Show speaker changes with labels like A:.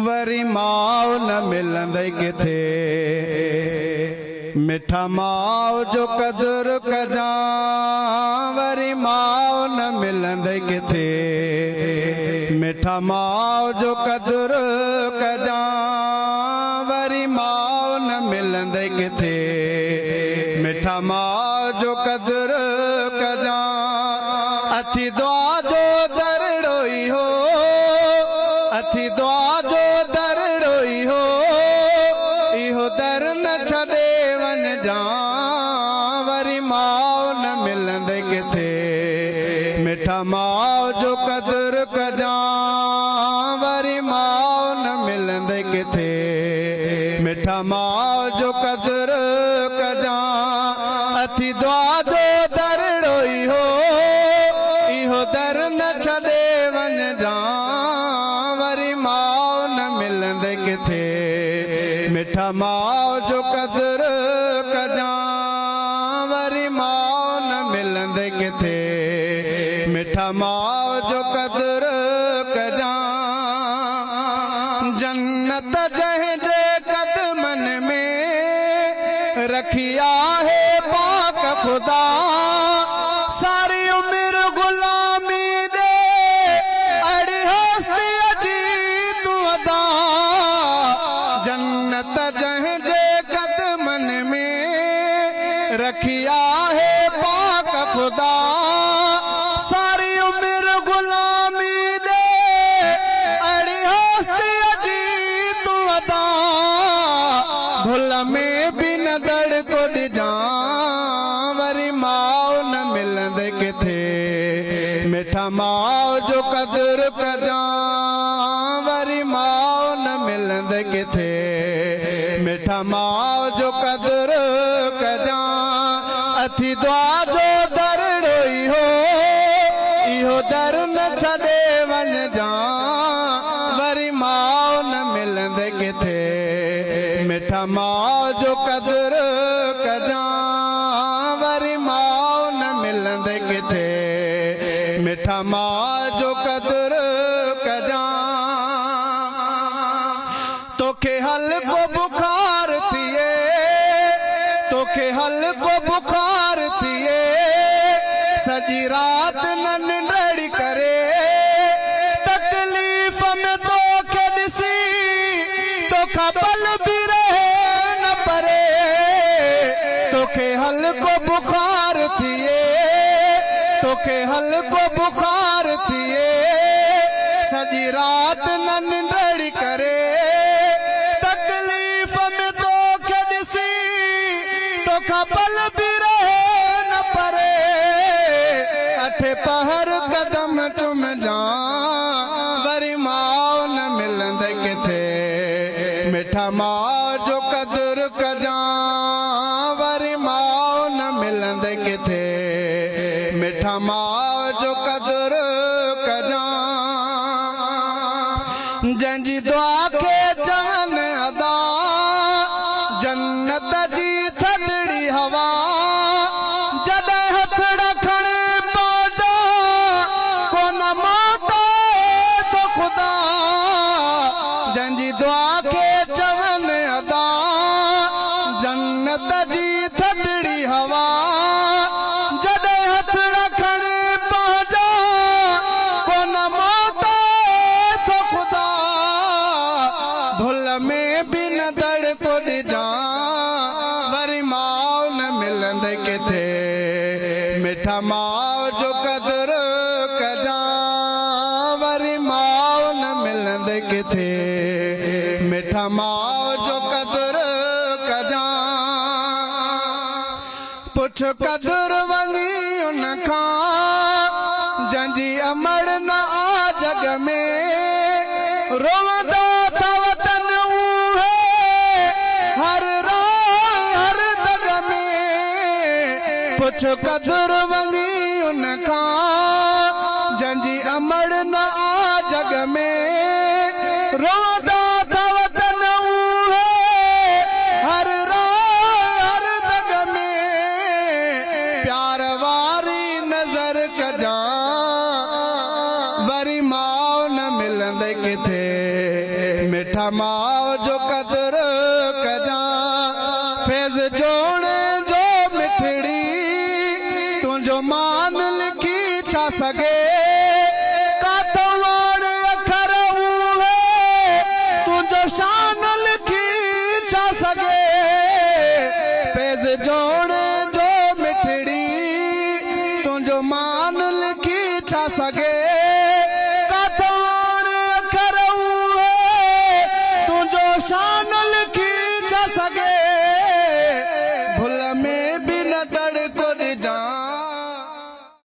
A: वरी माओ न मिलंदई किथे मिठा माओ जो कदर कजां वरी माओ न मिलंदई किथे मिठा माओ जो कदर कजां वरी माओ न मिलंदई किथे मिठा माओ जो कदर कजां अथी दुआ जो दरड़ो ई हो अथी दुआ जो दरड़ो ई हो इहो दर न छॾे वञजां वरी माओ न मिलंदई किथे मिठा माओ जो कदर कजां वरी माओ न मिलंदई किथे मिठा माओ जो कदर कजां अथी दुआ जो दरड़ो ई हो इहो दर न छॾे वञजां वरी माओ न मिलंदई किथे मिठा माओ जो कदर कजां वरी माओ न मिलंदई किथे मिठा माओ जो कदर कजां जन्नत जंहिंजे कदमन में रखी आहे पाक खुदा सारी उम्र गुलामी दे अड़ी हस्ती जी तू अदा जन्नत जंहिंजे कदमन में रखी आहे पाक खुदा सारी उम्र गुलामी दे अड़ी हस्ती जी तू अदा भुल में भी न दड़ को ॾिजां वरी माओ न मिलंदई किथे मिठा माओ जो कदर कजां वरी माओ न मिलंदई किथे मिठा माओ जो कदर कजां अथी दुआ जो दरड़ो ई हो इहो दर न छॾे वञजां वरी माओ न मिलंदई किथे मिठा माओ जो कदर कजां वरी माओ न मिलंदई किथे मिठा माओ जो कदर कजां तोखे हल्को बुखार थिए तोखे हल्को बुखार थिए सॼी राति न निंढड़ी करे तकलीफ़ में तोखे ॾिसी तोखां पल बि रहे न परे तोखे हल्को बुखार थिए तोखे हल्को बुखार थिए सॼी राति न निंढड़ी करे तकलीफ़ में तोखे ॾिसी तोखां पल बि रहे न परे अठे पहर कदम चुमजां वरी माओ न मिलंदई किथे मिठा माओ जो कदर कजां वरी माओ न मिलंदई किथे मिठा माओ जो कदर कजां जंहिंजी दुआ खे चवनि अदा जन्नत जी थधड़ी हवा जॾहिं हथ रखण पहुचा कोन मोटे तो खुदा जंहिंजी दुआ खे चवनि अदा जन्नत जी थधड़ी हवा जॾहिं हथ रखण पहुचा कोन मोटे तो खुदा भुल में भी न दड़ को ॾिजां वरी माओ न मिलंदई किथे मिठा माओ जो कदर कजां वरी माओ न मिलंदई किथे मिठा माओ जो कदर कजां पुछ कदर वञी उन खां जंहिंजी अमड़ न आ जग में रोवंदा अथव तन उहे हर राह हर दग में पुछ कदर वञी उन खां जंहिंजी अमड़ न आ जग में रोवंदा अथव तन उहे हर राह हर दग में प्यार वारी नज़र कजां वरी माओ न मिलंदई किथे मिठा मिठा माओ जो कदर कजा फैज़ जोड़े जो मिठड़ी तुझो मान लिखी छा सके कातवाड़ अखर हुए तुझो शान लिखी छा सके फैज़ जोड़े